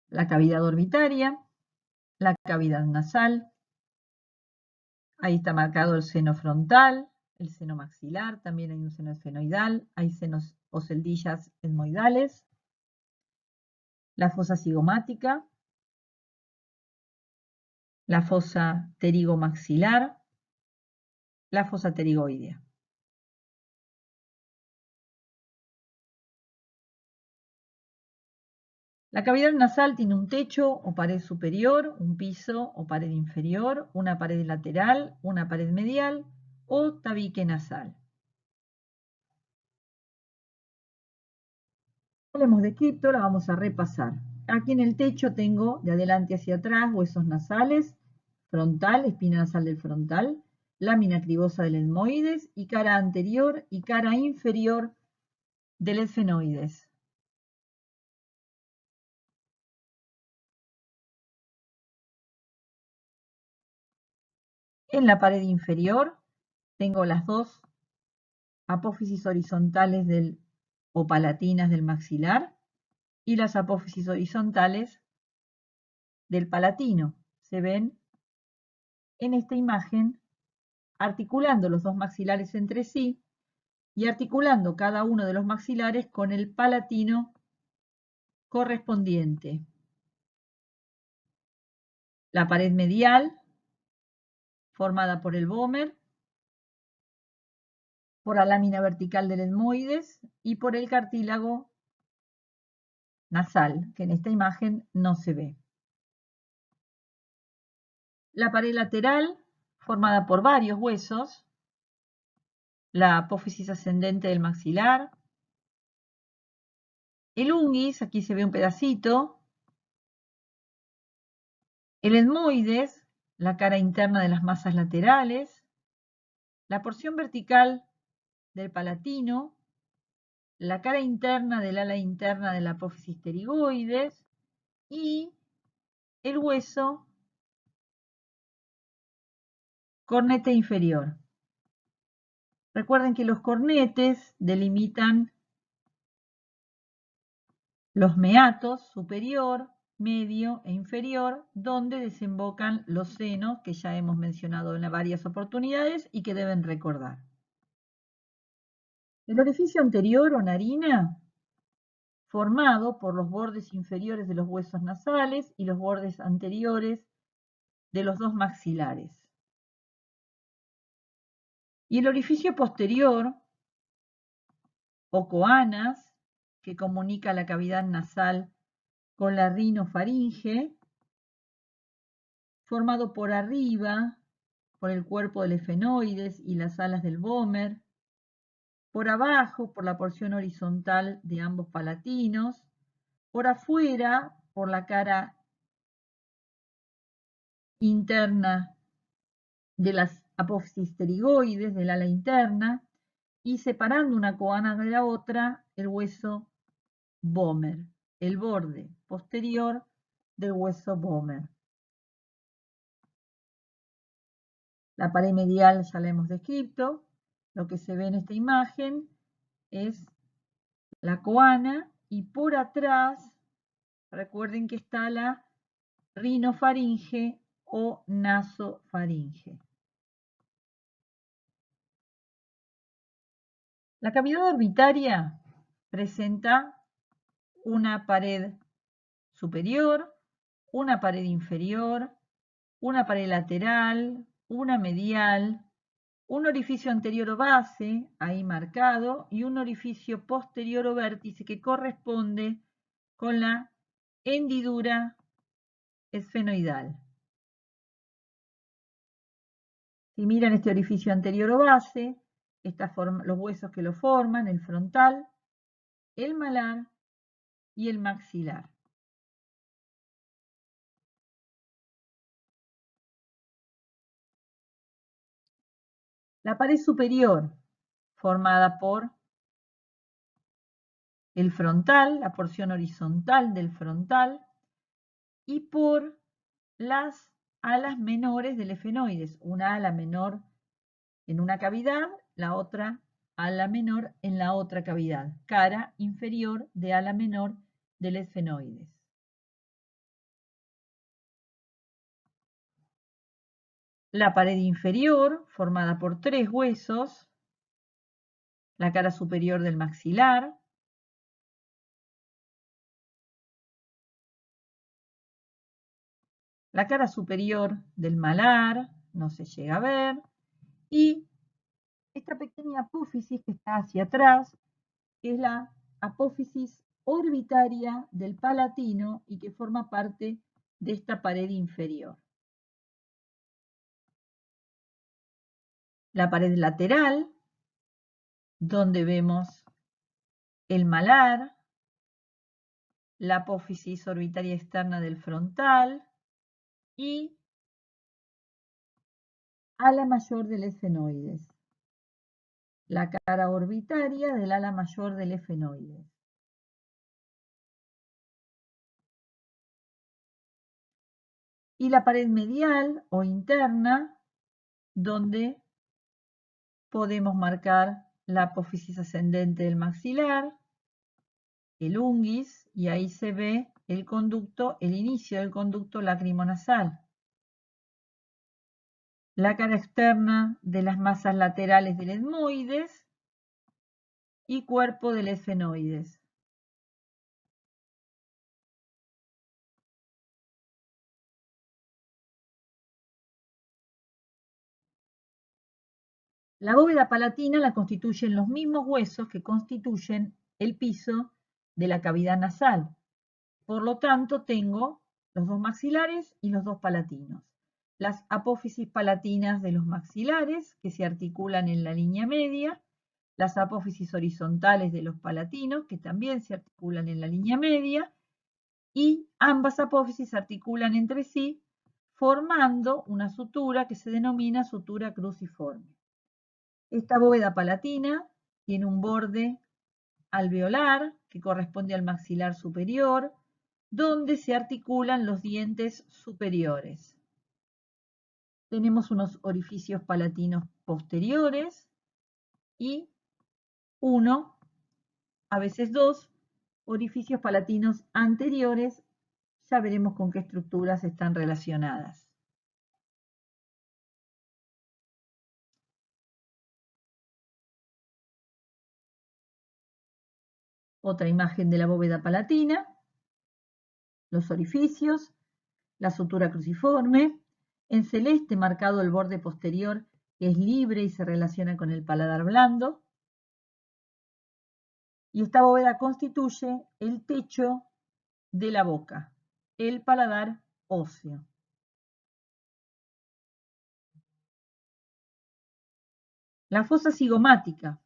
La cavidad orbitaria, la cavidad nasal, ahí está marcado el seno frontal, el seno maxilar, también hay un seno esfenoidal, hay senos o celdillas etmoidales, la fosa cigomática, la fosa pterigomaxilar, la fosa pterigoidea. La cavidad nasal tiene un techo o pared superior, un piso o pared inferior, una pared lateral, una pared medial o tabique nasal. Hablemos de cripto, la vamos a repasar. Aquí en el techo tengo de adelante hacia atrás huesos nasales, frontal, espina nasal del frontal, lámina cribosa del etmoides y cara anterior y cara inferior del esfenoides. En la pared inferior tengo las dos apófisis horizontales o palatinas del maxilar y las apófisis horizontales del palatino. Se ven en esta imagen articulando los dos maxilares entre sí y articulando cada uno de los maxilares con el palatino correspondiente. La pared medial, formada por el vómer, por la lámina vertical del etmoides y por el cartílago nasal, que en esta imagen no se ve. La pared lateral, formada por varios huesos, la apófisis ascendente del maxilar, el unguis, aquí se ve un pedacito, el etmoides, la cara interna de las masas laterales, la porción vertical del palatino, la cara interna del ala interna de la apófisis pterigoides y el hueso cornete inferior. Recuerden que los cornetes delimitan los meatos superior, medio e inferior, donde desembocan los senos que ya hemos mencionado en varias oportunidades y que deben recordar. El orificio anterior o narina, formado por los bordes inferiores de los huesos nasales y los bordes anteriores de los dos maxilares. Y el orificio posterior, o coanas, que comunica la cavidad nasal con la rinofaringe, formado por arriba por el cuerpo del esfenoides y las alas del vómer, por abajo por la porción horizontal de ambos palatinos, por afuera por la cara interna de las apófisis pterigoides del ala interna y separando una coana de la otra el hueso vómer, el borde posterior del hueso vómer. La pared medial ya la hemos descrito. Lo que se ve en esta imagen es la coana y por atrás, recuerden que está la rinofaringe o nasofaringe. La cavidad orbitaria presenta una pared superior, una pared inferior, una pared lateral, una medial, un orificio anterior o base, ahí marcado, y un orificio posterior o vértice que corresponde con la hendidura esfenoidal. Si miran este orificio anterior o base, los huesos que lo forman, el frontal, el malar y el maxilar. La pared superior, formada por el frontal, la porción horizontal del frontal, y por las alas menores del esfenoides, una ala menor en una cavidad, la otra ala menor en la otra cavidad, cara inferior de ala menor del esfenoides. La pared inferior, formada por tres huesos, la cara superior del maxilar, la cara superior del malar, no se llega a ver, y esta pequeña apófisis que está hacia atrás, que es la apófisis orbitaria del palatino y que forma parte de esta pared inferior. La pared lateral, donde vemos el malar, la apófisis orbitaria externa del frontal y ala mayor del esfenoides. La cara orbitaria del ala mayor del esfenoides. Y la pared medial o interna, donde podemos marcar la apófisis ascendente del maxilar, el unguis, y ahí se ve el conducto, el inicio del conducto lacrimonasal. La cara externa de las masas laterales del etmoides y cuerpo del esfenoides. La bóveda palatina la constituyen los mismos huesos que constituyen el piso de la cavidad nasal. Por lo tanto, tengo los dos maxilares y los dos palatinos. Las apófisis palatinas de los maxilares, que se articulan en la línea media, las apófisis horizontales de los palatinos, que también se articulan en la línea media, y ambas apófisis se articulan entre sí, formando una sutura que se denomina sutura cruciforme. Esta bóveda palatina tiene un borde alveolar que corresponde al maxilar superior, donde se articulan los dientes superiores. Tenemos unos orificios palatinos posteriores y uno, a veces dos, orificios palatinos anteriores. Ya veremos con qué estructuras están relacionadas. Otra imagen de la bóveda palatina, los orificios, la sutura cruciforme, en celeste marcado el borde posterior que es libre y se relaciona con el paladar blando. Y esta bóveda constituye el techo de la boca, el paladar óseo. La fosa cigomática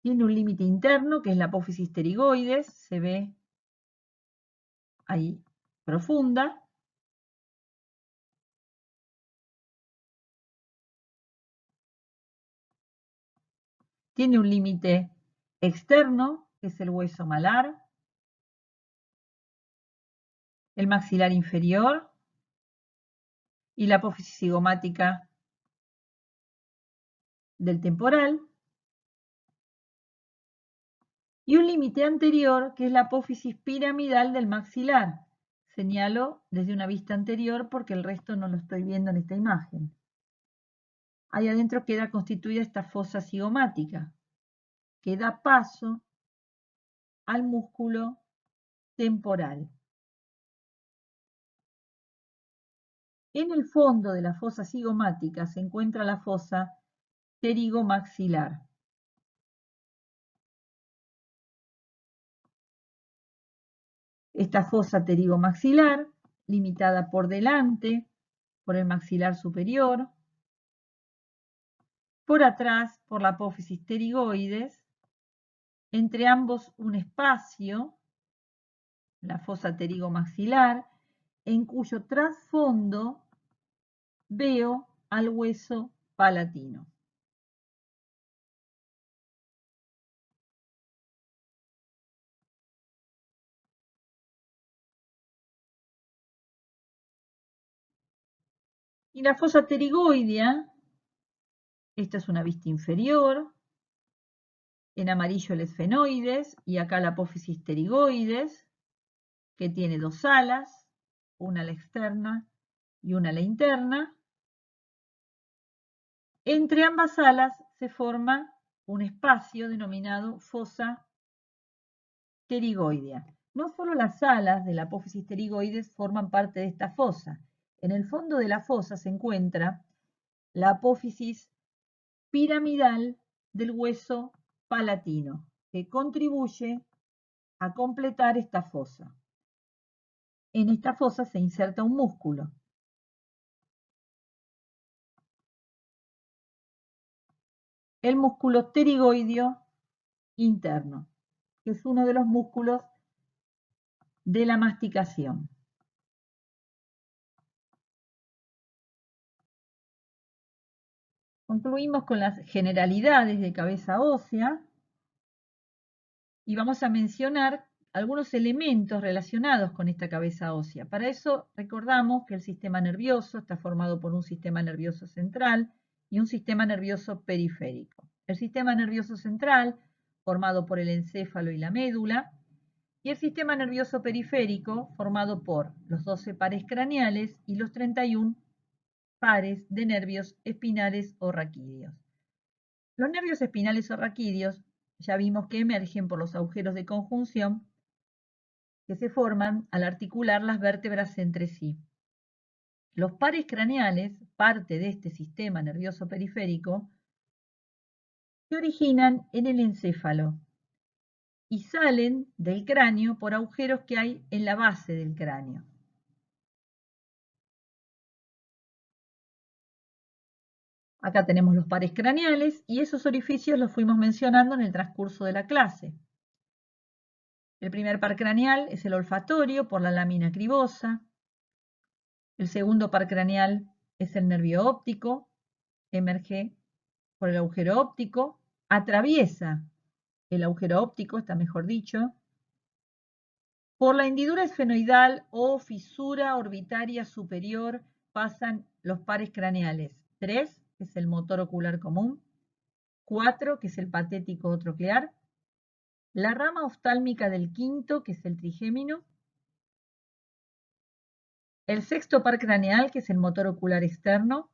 tiene un límite interno que es la apófisis pterigoides, se ve ahí profunda. Tiene un límite externo, que es el hueso malar, el maxilar inferior y la apófisis cigomática del temporal. Y un límite anterior, que es la apófisis piramidal del maxilar. Señalo desde una vista anterior porque el resto no lo estoy viendo en esta imagen. Ahí adentro queda constituida esta fosa cigomática, que da paso al músculo temporal. En el fondo de la fosa cigomática se encuentra la fosa pterigomaxilar. Esta fosa pterigomaxilar, limitada por delante por el maxilar superior, por atrás por la apófisis pterigoides, entre ambos un espacio, la fosa pterigomaxilar, en cuyo trasfondo veo al hueso palatino. Y la fosa pterigoidea, esta es una vista inferior, en amarillo el esfenoides y acá la apófisis pterigoides, que tiene dos alas, una a la externa y una a la interna. Entre ambas alas se forma un espacio denominado fosa pterigoidea. No solo las alas de la apófisis pterigoides forman parte de esta fosa. En el fondo de la fosa se encuentra la apófisis piramidal del hueso palatino, que contribuye a completar esta fosa. En esta fosa se inserta un músculo. El músculo pterigoideo interno, que es uno de los músculos de la masticación. Concluimos con las generalidades de cabeza ósea y vamos a mencionar algunos elementos relacionados con esta cabeza ósea. Para eso recordamos que el sistema nervioso está formado por un sistema nervioso central y un sistema nervioso periférico. El sistema nervioso central, formado por el encéfalo y la médula, y el sistema nervioso periférico, formado por los 12 pares craneales y los 31 pares de nervios espinales o raquídeos. Los nervios espinales o raquídeos ya vimos que emergen por los agujeros de conjunción que se forman al articular las vértebras entre sí. Los pares craneales, parte de este sistema nervioso periférico, se originan en el encéfalo y salen del cráneo por agujeros que hay en la base del cráneo. Acá tenemos los pares craneales y esos orificios los fuimos mencionando en el transcurso de la clase. El primer par craneal es el olfatorio por la lámina cribosa. El segundo par craneal es el nervio óptico, emerge por el agujero óptico, atraviesa el agujero óptico, está mejor dicho, por la hendidura esfenoidal o fisura orbitaria superior pasan los pares craneales. 3, que es el motor ocular común, 4, que es el patético troclear, la rama oftálmica del quinto, que es el trigémino, el sexto par craneal, que es el motor ocular externo,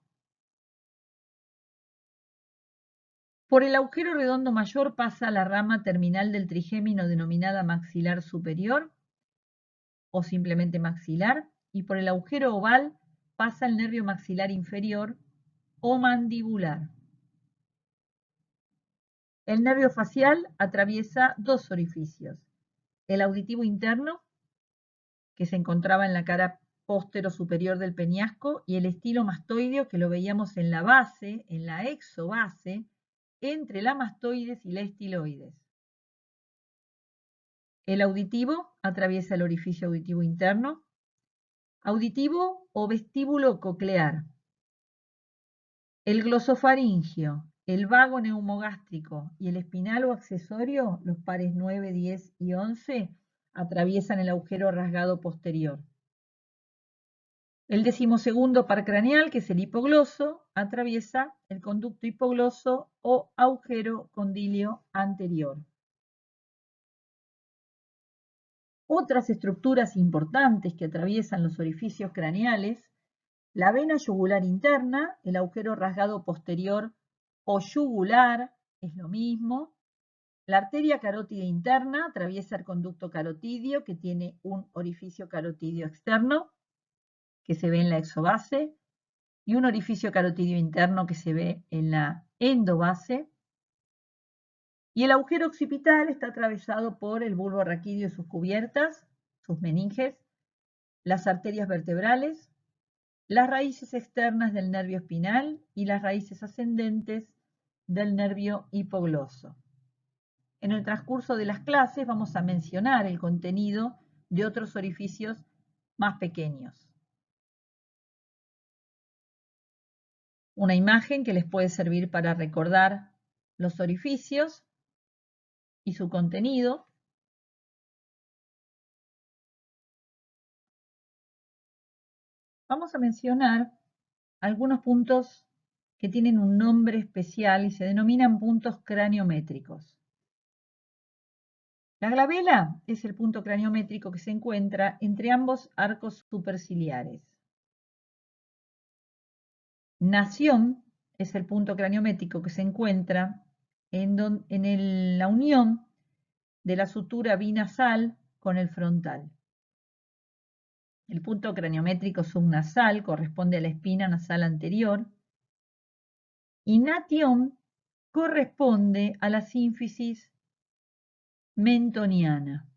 por el agujero redondo mayor pasa la rama terminal del trigémino denominada maxilar superior o simplemente maxilar, y por el agujero oval pasa el nervio maxilar inferior o mandibular. El nervio facial atraviesa dos orificios, el auditivo interno, que se encontraba en la cara póstero superior del peñasco, y el estilo mastoideo, que lo veíamos en la base, en la exobase, entre la mastoides y la estiloides. El auditivo atraviesa el orificio auditivo interno, auditivo o vestíbulo coclear. El glosofaringio, el vago neumogástrico y el espinal o accesorio, los pares 9, 10 y 11, atraviesan el agujero rasgado posterior. El 12º par craneal, que es el hipogloso, atraviesa el conducto hipogloso o agujero condilio anterior. Otras estructuras importantes que atraviesan los orificios craneales: la vena yugular interna, el agujero rasgado posterior o yugular, es lo mismo. La arteria carótida interna atraviesa el conducto carotidio, que tiene un orificio carotidio externo, que se ve en la exobase, y un orificio carotidio interno que se ve en la endobase. Y el agujero occipital está atravesado por el bulbo raquídeo y sus cubiertas, sus meninges, las arterias vertebrales, las raíces externas del nervio espinal y las raíces ascendentes del nervio hipogloso. En el transcurso de las clases vamos a mencionar el contenido de otros orificios más pequeños. Una imagen que les puede servir para recordar los orificios y su contenido. Vamos a mencionar algunos puntos que tienen un nombre especial y se denominan puntos craniométricos. La glabela es el punto craniométrico que se encuentra entre ambos arcos superciliares. Nación es el punto craniométrico que se encuentra en la unión de la sutura binasal con el frontal. El punto craniométrico subnasal corresponde a la espina nasal anterior y natión corresponde a la sínfisis mentoniana.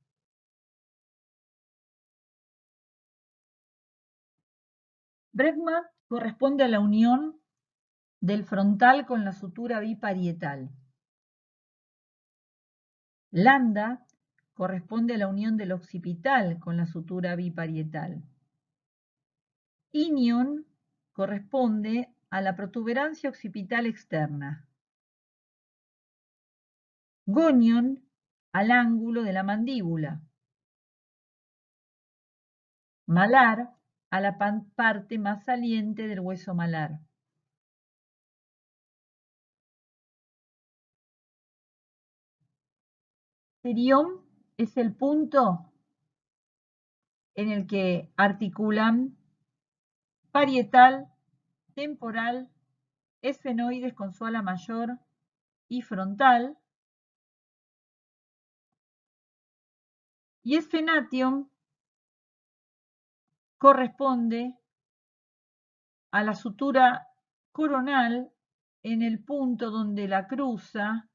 Bregma corresponde a la unión del frontal con la sutura biparietal. Landa corresponde a la unión del occipital con la sutura biparietal. Inion corresponde a la protuberancia occipital externa. Gonion al ángulo de la mandíbula. Malar a la parte más saliente del hueso malar. Perión es el punto en el que articulan parietal, temporal, esfenoides con su ala mayor y frontal, y esfenation corresponde a la sutura coronal en el punto donde la cruza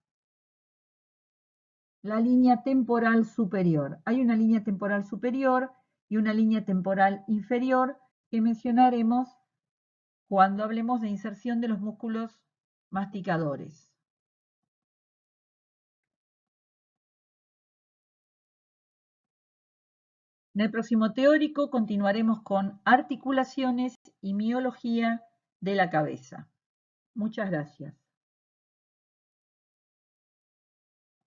la línea temporal superior. Hay una línea temporal superior y una línea temporal inferior que mencionaremos cuando hablemos de inserción de los músculos masticadores. En el próximo teórico continuaremos con articulaciones y miología de la cabeza. Muchas gracias.